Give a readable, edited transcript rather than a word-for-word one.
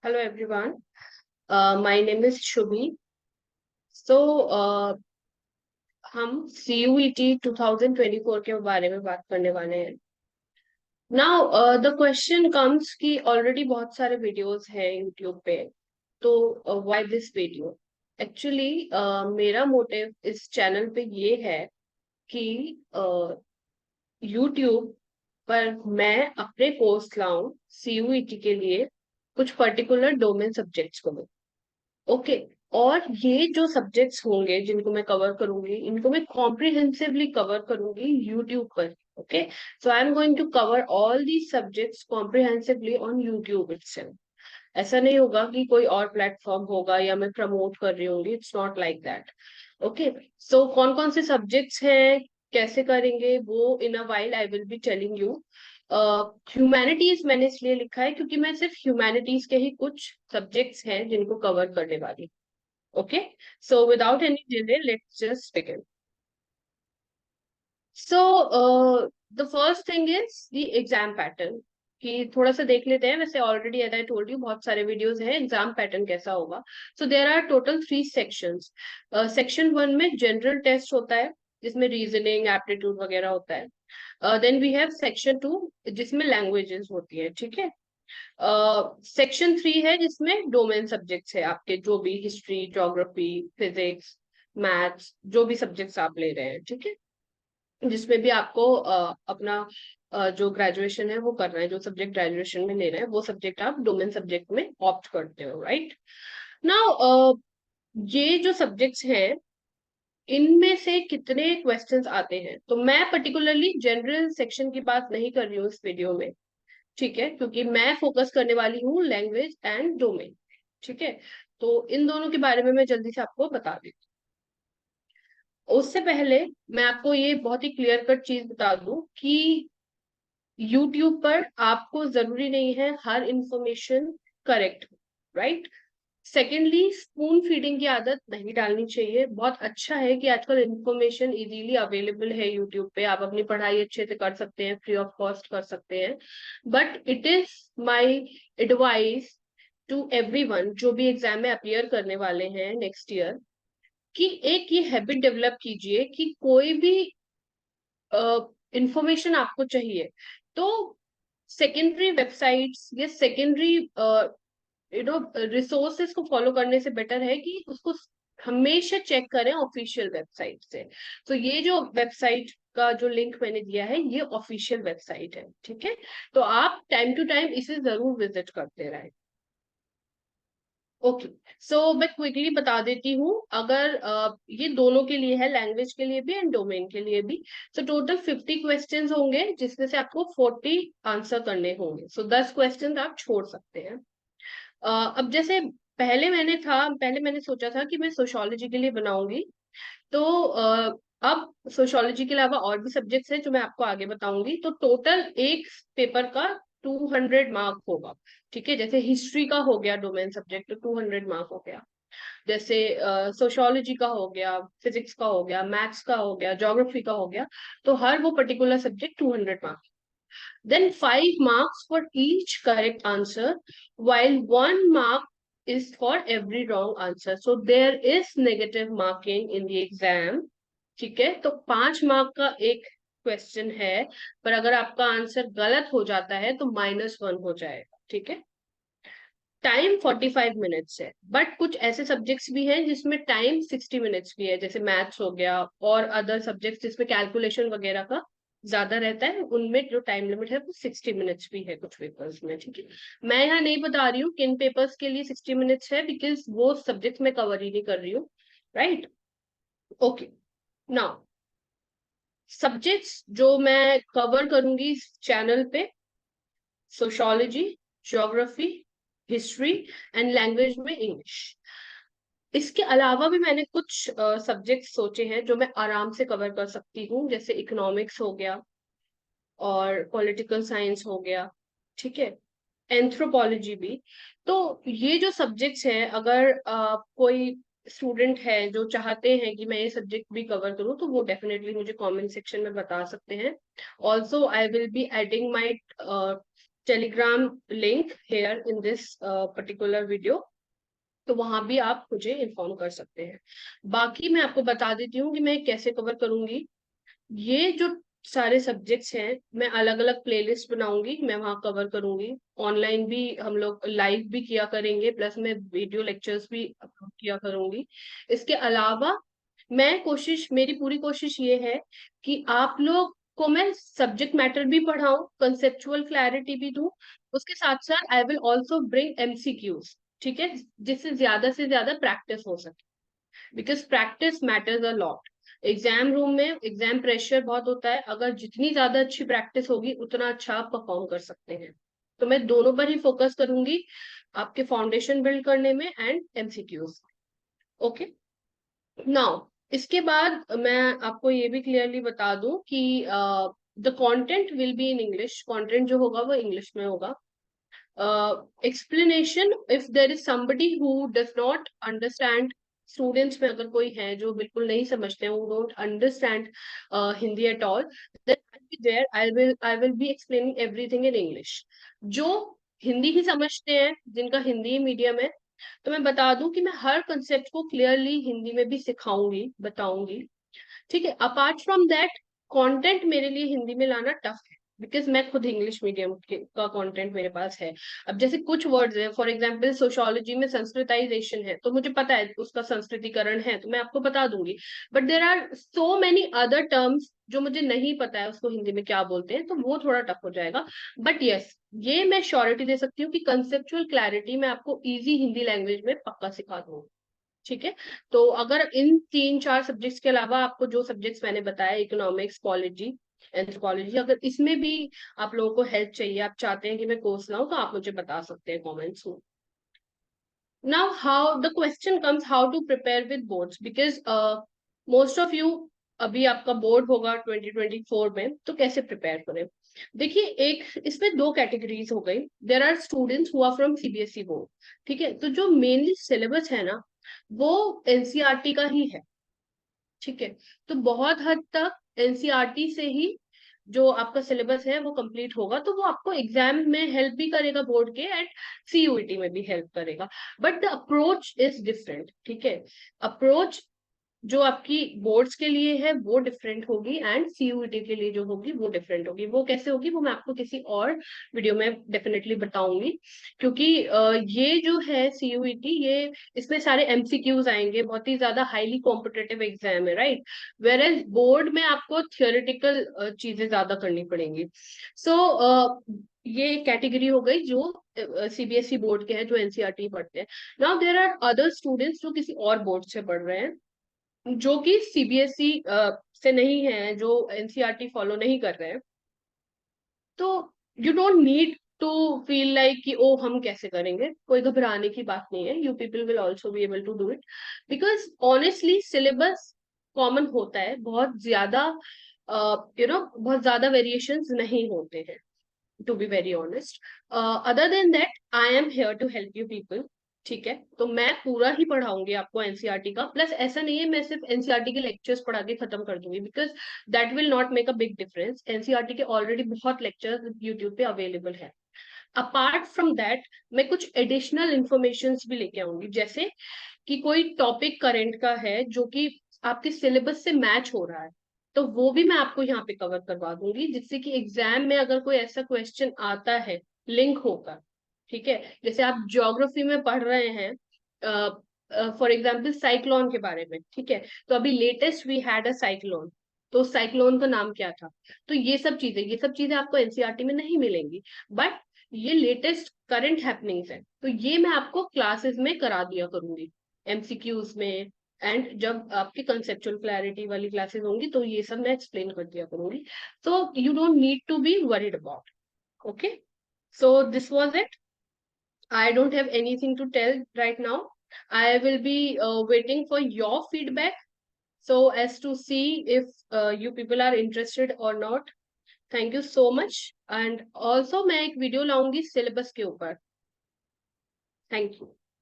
Hello everyone. My name is Shubhi. So हम CUET 2024 के बारे में बात करने वाले हैं. Now the question comes कि already बहुत सारे videos हैं YouTube पे. तो why this video? Actually मेरा motive इस channel पे ये है कि YouTube पर मैं अपने पोस्ट लाऊं CUET के लिए कुछ पर्टिकुलर डोमेन सब्जेक्ट्स को. ओके. और ये जो सब्जेक्ट्स होंगे जिनको मैं कवर करूंगी इनको मैं कॉम्प्रिहेंसिवली कवर करूंगी यूट्यूब पर. Okay. So I am going to cover all the subjects comprehensively on YouTube itself. ऐसा नहीं होगा कि कोई और प्लेटफॉर्म होगा या मैं प्रमोट कर रही होंगी. It's not like that. Okay. So कौन कौन से सब्जेक्ट्स हैं, कैसे करेंगे, वो in a while I will be telling you. Humanities मैंने इसलिए लिखा है क्योंकि मैं सिर्फ ह्यूमैनिटीज के ही कुछ सब्जेक्ट्स हैं जिनको कवर करने वाली. Okay. So without any delay let's just begin. So the first thing is the exam pattern. कि थोड़ा सा देख लेते हैं. वैसे already as I told you बहुत सारे वीडियोस हैं एग्जाम पैटर्न कैसा होगा. So there are total 3 sections. Section 1 में जनरल टेस्ट होता है जिसमें रीजनिंग एप्टीट्यूड वगैरह होता है. देन वी हैव सेक्शन 2 जिसमें लैंग्वेजेस होती है. ठीक है. सेक्शन 3 है जिसमें डोमेन सब्जेक्ट्स है आपके, जो भी हिस्ट्री, ज्योग्राफी, फिजिक्स, मैथ्स, जो भी सब्जेक्ट्स आप ले रहे हैं. ठीक है. जिसमें भी आपको अपना जो ग्रेजुएशन है वो करना है, जो सब्जेक्ट ग्रेजुएशन में ले रहे हैं वो सब्जेक्ट आप डोमेन सब्जेक्ट में ऑप्ट करते हो. राइट. नाउ ये जो सब्जेक्ट्स हैं इनमें से कितने क्वेश्चंस आते हैं, तो मैं पर्टिकुलरली जनरल सेक्शन की बात नहीं कर रही हूँ इस वीडियो में. ठीक है. क्योंकि मैं फोकस करने वाली हूँ लैंग्वेज एंड डोमेन. ठीक है. तो इन दोनों के बारे में मैं जल्दी से आपको बता देती हूँ. उससे पहले मैं आपको ये बहुत ही क्लियर कट चीज बता दूं कि YouTube पर आपको जरूरी नहीं है हर इंफॉर्मेशन करेक्ट हो. राइट. सेकेंडली, स्पून फीडिंग की आदत नहीं डालनी चाहिए. बहुत अच्छा है कि आजकल इंफॉर्मेशन इजीली अवेलेबल है यूट्यूब पे. आप अपनी पढ़ाई अच्छे से कर सकते हैं, फ्री ऑफ कॉस्ट कर सकते हैं. But it is my advice to everyone जो भी एग्जाम में अपियर करने वाले हैं नेक्स्ट ईयर, कि एक ये हैबिट डेवलप कीजिए कि कोई भी इंफॉर्मेशन आपको चाहिए तो सेकेंडरी वेबसाइट्स या सेकेंडरी रिसोर्सेज को फॉलो करने से बेटर है कि उसको हमेशा चेक करें ऑफिशियल वेबसाइट से. तो ये जो वेबसाइट का जो लिंक मैंने दिया है ये ऑफिशियल वेबसाइट है. ठीक है. तो आप टाइम टू टाइम इसे जरूर विजिट करते रहें. ओके. सो मैं क्विकली बता देती हूँ. अगर ये दोनों के लिए है, लैंग्वेज के लिए भी एंड डोमेन के लिए भी. सो टोटल 50 क्वेश्चंस होंगे जिसमें से आपको 40 आंसर करने होंगे. सो 10 क्वेश्चंस आप छोड़ सकते हैं. अब जैसे पहले मैंने सोचा था कि मैं सोशोलॉजी के लिए बनाऊंगी. तो अब सोशोलॉजी के अलावा और भी सब्जेक्ट्स हैं जो मैं आपको आगे बताऊंगी. तो टोटल एक पेपर का 200 मार्क होगा. ठीक है. जैसे हिस्ट्री का हो गया डोमेन सब्जेक्ट तो 200 मार्क हो गया. जैसे सोशोलॉजी का हो गया, फिजिक्स का हो गया, मैथ्स का हो गया, ज्योग्राफी का हो गया. तो हर वो particular subject 200 mark. Then 5 marks for each correct answer, while 1 mark is for every wrong answer. So there is negative marking in the exam. ठीक है. तो 5 मार्क का एक क्वेश्चन है, पर अगर आपका आंसर गलत हो जाता है तो -1 हो जाएगा. ठीक है. टाइम 45 मिनट्स है. बट कुछ ऐसे सब्जेक्ट्स भी हैं जिसमें टाइम 60 मिनट्स भी है, जैसे मैथ्स हो गया और अदर सब्जेक्ट्स जिसमें कैलकुलेशन वगैरह का ज्यादा रहता है. उनमें जो टाइम लिमिट है वो 60 मिनट्स भी है कुछ पेपर्स में. ठीक है. मैं यहाँ नहीं बता रही हूँ किन पेपर्स के लिए 60 मिनट्स है, बिकॉज वो सब्जेक्ट मैं कवर ही नहीं कर रही हूँ. राइट. ओके. नाउ सब्जेक्ट्स जो मैं कवर करूंगी इस चैनल पे: sociology, geography, history and language में इंग्लिश. इसके अलावा भी मैंने कुछ सब्जेक्ट सोचे हैं जो मैं आराम से कवर कर सकती हूँ, जैसे इकोनॉमिक्स हो गया और पॉलिटिकल साइंस हो गया. ठीक है. एंथ्रोपोलॉजी भी. तो ये जो सब्जेक्ट्स हैं, अगर कोई स्टूडेंट है जो चाहते हैं कि मैं ये सब्जेक्ट भी कवर करूँ तो वो डेफिनेटली मुझे कमेंट सेक्शन में बता सकते हैं. Also I will be adding my Telegram link here in this particular video, तो वहां भी आप मुझे इन्फॉर्म कर सकते हैं। बाकी मैं आपको बता देती हूँ कि मैं कैसे कवर करूंगी। ये जो सारे सब्जेक्ट्स हैं, मैं अलग अलग प्लेलिस्ट बनाऊंगी, मैं वहां कवर करूंगी। ऑनलाइन भी हम लोग लाइव भी किया करेंगे, प्लस मैं वीडियो लेक्चर्स भी अपलोड किया करूंगी। इसके अलावा मेरी पूरी कोशिश ये है कि आप लोग को मैं सब्जेक्ट मैटर भी पढ़ाऊं, कंसेप्चुअल क्लैरिटी भी दूं, उसके साथ साथ I will also bring MCQs, ठीक है, जिससे से ज्यादा प्रैक्टिस हो सके, because practice matters a lot. Exam room में एग्जाम प्रेशर बहुत होता है, अगर जितनी ज्यादा अच्छी प्रैक्टिस होगी उतना अच्छा आप परफॉर्म कर सकते हैं। तो मैं दोनों पर ही फोकस करूंगी, आपके फाउंडेशन बिल्ड करने में एंड एमसीक्यूज। ओके, नाउ इसके बाद मैं आपको ये भी क्लियरली बता दूं कि the content will be in English, content जो होगा वो इंग्लिश में होगा। Explanation, if there is somebody who does not understand, students में अगर कोई है जो बिल्कुल नहीं समझते हैं, don't understand Hindi at all, then I will be explaining everything in English. जो हिंदी ही समझते हैं, जिनका हिंदी मीडियम है, तो मैं बता दूं कि मैं हर कंसेप्ट को क्लियरली हिंदी में भी सिखाऊंगी, बताऊंगी। ठीक है, अपार्ट फ्रॉम दैट, कंटेंट मेरे लिए हिंदी में लाना टफ है, बिकॉज मैं खुद इंग्लिश मीडियम का कंटेंट मेरे पास है। अब जैसे कुछ वर्ड्स है, फॉर एग्जांपल सोशियोलॉजी में संस्कृताइजेशन है, तो मुझे पता है उसका संस्कृतिकरण है, तो मैं आपको बता दूंगी। But there are so many other terms जो मुझे नहीं पता है उसको हिंदी में क्या बोलते हैं, तो वो थोड़ा टफ हो जाएगा। बट यस, ये मैं श्योरिटी दे सकती हूँ कि कंसेप्चुअल क्लैरिटी मैं आपको इजी हिंदी लैंग्वेज में पक्का सिखा दूंगी। ठीक है, तो अगर इन 3-4 सब्जेक्ट्स के अलावा आपको जो सब्जेक्ट्स मैंने बताया, इकोनॉमिक्स, पॉलिटी, एंथ्रोपोलॉजी, अगर इसमें भी आप लोगों को हेल्प चाहिए, आप चाहते हैं कि मैं कोर्स लाऊं, तो आप मुझे बता सकते हैं कमेंट्स में। Now how the question comes, how to prepare with boards, because most of you, अभी आपका बोर्ड होगा 2024 में, तो कैसे प्रिपेयर करें? देखिए, एक इसमें दो कैटेगरीज हो गई। There are students who are from CBSE board, ठीक है, तो जो मेनली सिलेबस है ना, वो एनसीईआरटी का ही है। ठीक है, तो बहुत हद तक एनसीईआरटी से ही जो आपका सिलेबस है वो कंप्लीट होगा, तो वो आपको एग्जाम में हेल्प भी करेगा बोर्ड के, एंड सीयूईटी में भी हेल्प करेगा। But the approach is different, ठीक है, अप्रोच जो आपकी बोर्ड्स के लिए है वो डिफरेंट होगी, एंड सीयूईटी के लिए जो होगी वो डिफरेंट होगी। वो कैसे होगी वो मैं आपको किसी और वीडियो में डेफिनेटली बताऊंगी, क्योंकि ये जो है सीयूईटी, ये इसमें सारे एमसीक्यूज आएंगे, बहुत ही ज्यादा हाईली कॉम्पिटेटिव एग्जाम है, राइट। वेर एज बोर्ड में आपको थियोरिटिकल चीजें ज्यादा करनी पड़ेंगी। सो ये कैटेगरी हो गई जो सीबीएसई बोर्ड के हैं, जो एनसीईआरटी पढ़ते हैं। Now there are other students जो किसी और बोर्ड से पढ़ रहे हैं, जो कि सीबीएसई से नहीं है, जो एनसीईआरटी फॉलो नहीं कर रहे हैं, तो you don't need to feel like कि ओ हम कैसे करेंगे, कोई घबराने की बात नहीं है। You people will also be able to do it, because honestly syllabus common होता है, बहुत ज्यादा बहुत ज्यादा वेरिएशंस नहीं होते हैं, to be very honest. Other than that, I am here to help you people. ठीक है, तो मैं पूरा ही पढ़ाऊंगी आपको एनसीईआरटी का, प्लस ऐसा नहीं है मैं सिर्फ एनसीईआरटी के लेक्चर्स पढ़ा के खत्म कर दूंगी, because that will not make a big difference. NCERT के ऑलरेडी बहुत लेक्चर्स यूट्यूब पे अवेलेबल है। अपार्ट फ्रॉम दैट, मैं कुछ एडिशनल इंफॉर्मेशन भी लेके आऊंगी, जैसे कि कोई टॉपिक करंट का है जो कि आपके सिलेबस से मैच हो रहा है, तो वो भी मैं आपको यहाँ पे कवर करवा दूंगी, जिससे कि एग्जाम में अगर कोई ऐसा क्वेश्चन आता है लिंक होकर, ठीक है, जैसे आप ज्योग्राफी में पढ़ रहे हैं फॉर एग्जाम्पल साइक्लोन के बारे में, ठीक है, तो अभी latest we had a cyclone, तो साइक्लोन का नाम क्या था? तो ये सब चीजें आपको एनसीईआरटी में नहीं मिलेंगी, बट ये लेटेस्ट करंट हैपनिंग्स है, तो ये मैं आपको क्लासेस में करा दिया करूंगी, एमसीक्यूज में। एंड जब आपकी कंसेप्चुअल क्लैरिटी वाली क्लासेस होंगी, तो ये सब मैं एक्सप्लेन कर दिया करूंगी, तो you don't need to be worried about. Okay, so this was it. I don't have anything to tell right now. I will be waiting for your feedback so as to see if you people are interested or not. Thank you so much. And also मैं एक video लाऊंगी syllabus के ऊपर। Thank you.